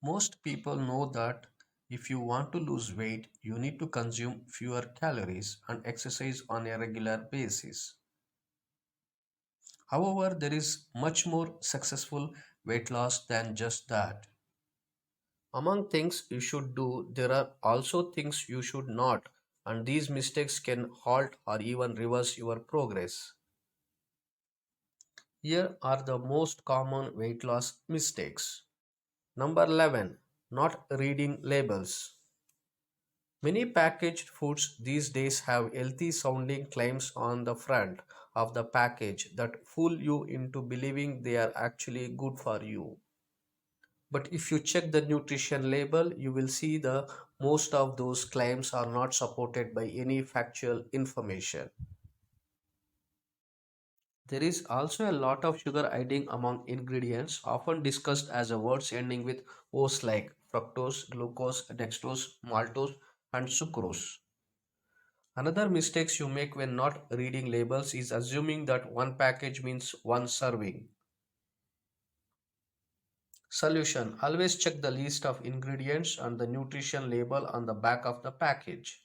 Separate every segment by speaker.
Speaker 1: Most people know that if you want to lose weight, you need to consume fewer calories and exercise on a regular basis. However, there is much more successful weight loss than just that. Among things you should do, there are also things you should not, and these mistakes can halt or even reverse your progress. Here are the most common weight loss mistakes. Number 11. Not reading labels. Many packaged foods these days have healthy sounding claims on the front of the package that fool you into believing they are actually good for you. But if you check the nutrition label, you will see the most of those claims are not supported by any factual information. There is also a lot of sugar hiding among ingredients, often discussed as a words ending with O's like fructose, glucose, dextrose, maltose, and sucrose. Another mistakes you make when not reading labels is assuming that one package means one serving. Solution: always check the list of ingredients and the nutrition label on the back of the package.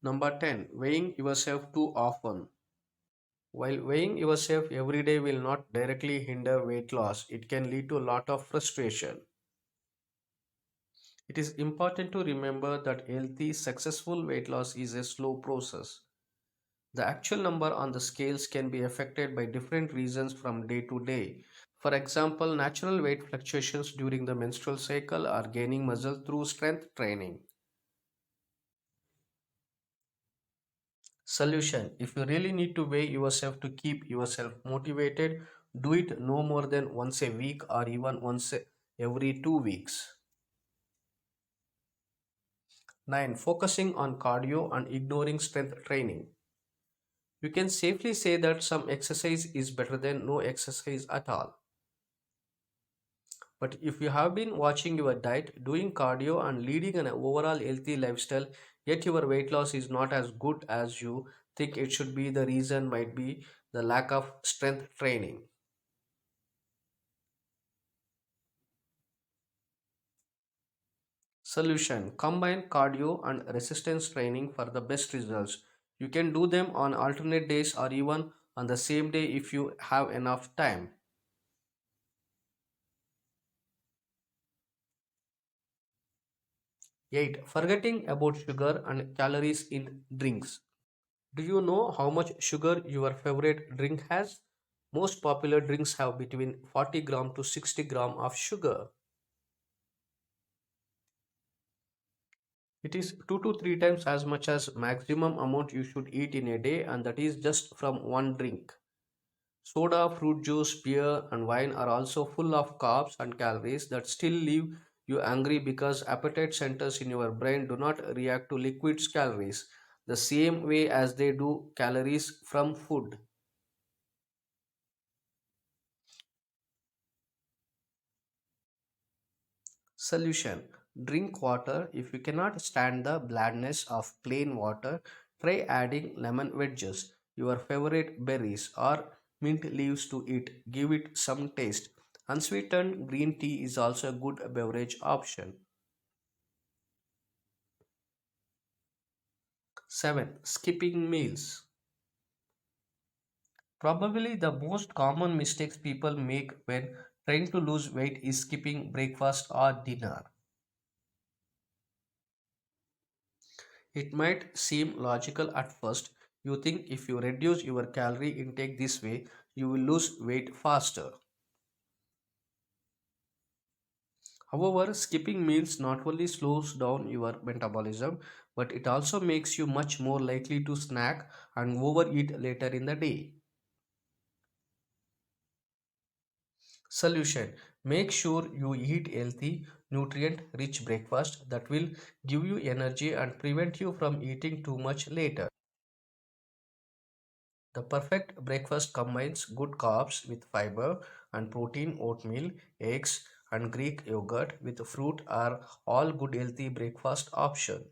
Speaker 1: Number 10. Weighing yourself too often. While weighing yourself every day will not directly hinder weight loss, it can lead to a lot of frustration. It is important to remember that healthy, successful weight loss is a slow process. The actual number on the scales can be affected by different reasons from day to day. For example, natural weight fluctuations during the menstrual cycle or gaining muscle through strength training. Solution: if you really need to weigh yourself to keep yourself motivated, do it no more than once a week or even every 2 weeks. 9. Focusing on cardio and ignoring strength training. You can safely say that some exercise is better than no exercise at all. But if you have been watching your diet, doing cardio, and leading an overall healthy lifestyle, yet your weight loss is not as good as you think it should be, the reason might be the lack of strength training. Solution: combine cardio and resistance training for the best results. You can do them on alternate days or even on the same day if you have enough time. 8. Forgetting about sugar and calories in drinks. Do you know how much sugar your favorite drink has? Most popular drinks have between 40 gram to 60 gram of sugar. It is 2 to 3 times as much as maximum amount you should eat in a day, and that is just from one drink. Soda, fruit juice, beer and wine are also full of carbs and calories that still leave you angry because appetite centers in your brain do not react to liquids calories the same way as they do calories from food. Solution: drink water. If you cannot stand the blandness of plain water, try adding lemon wedges, your favorite berries, or mint leaves to it. Give it some taste. Unsweetened green tea is also a good beverage option. 7. Skipping meals. Probably the most common mistakes people make when trying to lose weight is skipping breakfast or dinner. It might seem logical at first. You think if you reduce your calorie intake this way, you will lose weight faster. However, skipping meals not only slows down your metabolism, but it also makes you much more likely to snack and overeat later in the day. Solution: make sure you eat healthy, nutrient rich breakfast that will give you energy and prevent you from eating too much later. The perfect breakfast combines good carbs with fiber and protein. Oatmeal, eggs, and Greek yogurt with fruit are all good healthy breakfast option.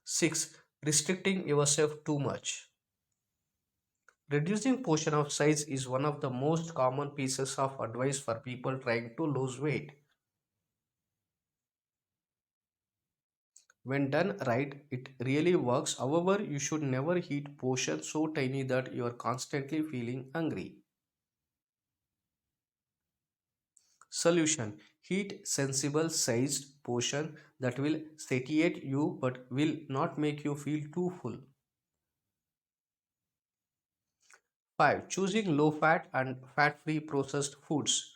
Speaker 1: 6. Restricting yourself too much. Reducing portion of size is one of the most common pieces of advice for people trying to lose weight. When done right, it really works. However, you should never heat portions so tiny that you are constantly feeling hungry. Solution: heat sensible sized portion that will satiate you but will not make you feel too full. 5. Choosing low fat and fat free processed foods.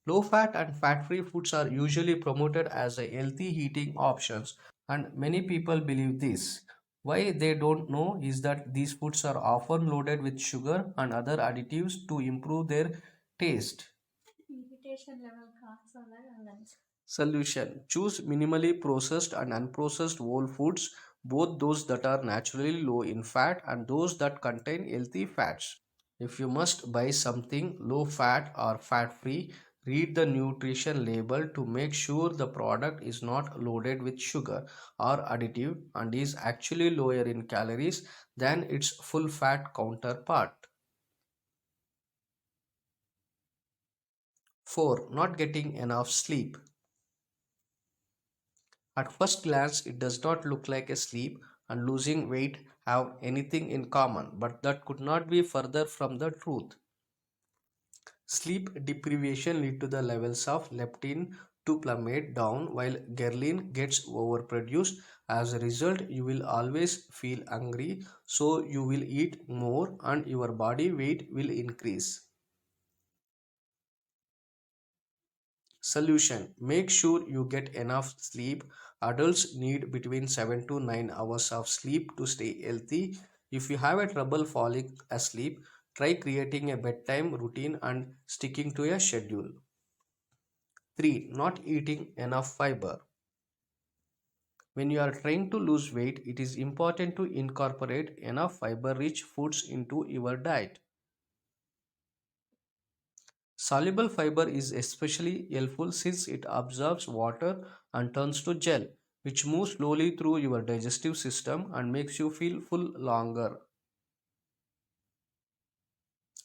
Speaker 1: Low fat and fat free foods are usually promoted as a healthy eating options, and many people believe this. Why they don't know is that these foods are often loaded with sugar and other additives to improve their taste. Solution: choose minimally processed and unprocessed whole foods, both those that are naturally low in fat and those that contain healthy fats. If you must buy something low fat or fat free, read the nutrition label to make sure the product is not loaded with sugar or additive and is actually lower in calories than its full fat counterpart. 4. Not getting enough sleep. At first glance, it does not look like a sleep and losing weight have anything in common, but that could not be further from the truth. Sleep deprivation lead to the levels of leptin to plummet down while ghrelin gets overproduced. As a result, you will always feel hungry, so you will eat more and your body weight will increase. Solution: make sure you get enough sleep. Adults need between 7 to 9 hours of sleep to stay healthy. If you have a trouble falling asleep, try creating a bedtime routine and sticking to a schedule. 3. Not eating enough fiber. When you are trying to lose weight, it is important to incorporate enough fiber rich foods into your diet. Soluble fiber is especially helpful since it absorbs water and turns to gel, which moves slowly through your digestive system and makes you feel full longer.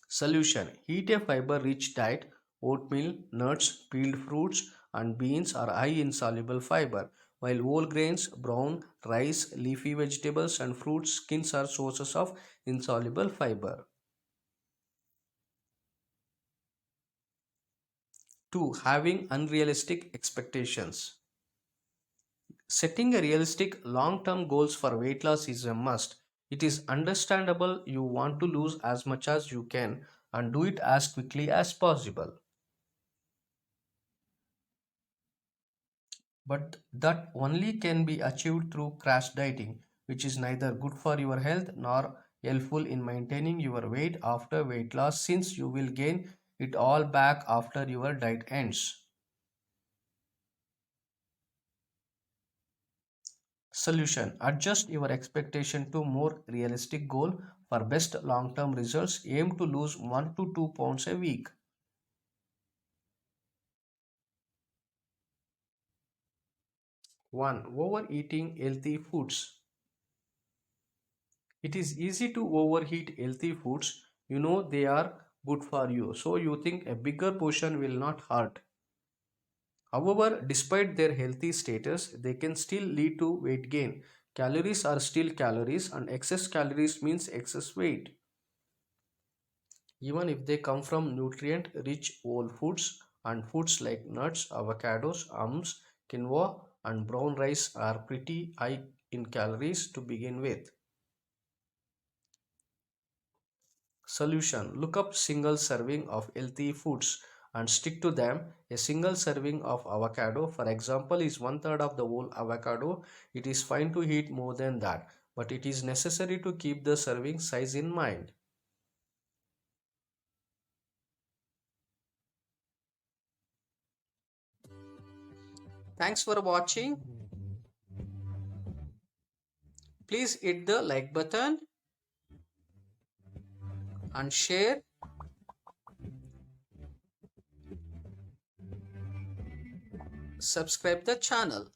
Speaker 1: Solution: eat a fiber rich diet. Oatmeal, nuts, peeled fruits, and beans are high in soluble fiber, while whole grains, brown rice, leafy vegetables, and fruit skins are sources of insoluble fiber. 2. Having unrealistic expectations. Setting a realistic long term goals for weight loss is a must. It is understandable you want to lose as much as you can and do it as quickly as possible. But that only can be achieved through crash dieting, which is neither good for your health nor helpful in maintaining your weight after weight loss since you will gain it all back after your diet ends. Solution: adjust your expectation to more realistic goal for best long-term results. Aim to lose 1 to 2 pounds a week. 1. Overeating healthy foods. It is easy to overeat healthy foods. You know they are good for you, so you think a bigger portion will not hurt. However, despite their healthy status, they can still lead to weight gain. Calories are still calories, and excess calories means excess weight. Even if they come from nutrient rich whole foods and foods like nuts, avocados, almonds, quinoa, and brown rice are pretty high in calories to begin with. Solution: look up single serving of healthy foods and stick to them. A single serving of avocado, for example, is one third of the whole avocado. It is fine to eat more than that, but it is necessary to keep the serving size in mind. Thanks for watching. Please hit the like button and share. Subscribe the channel.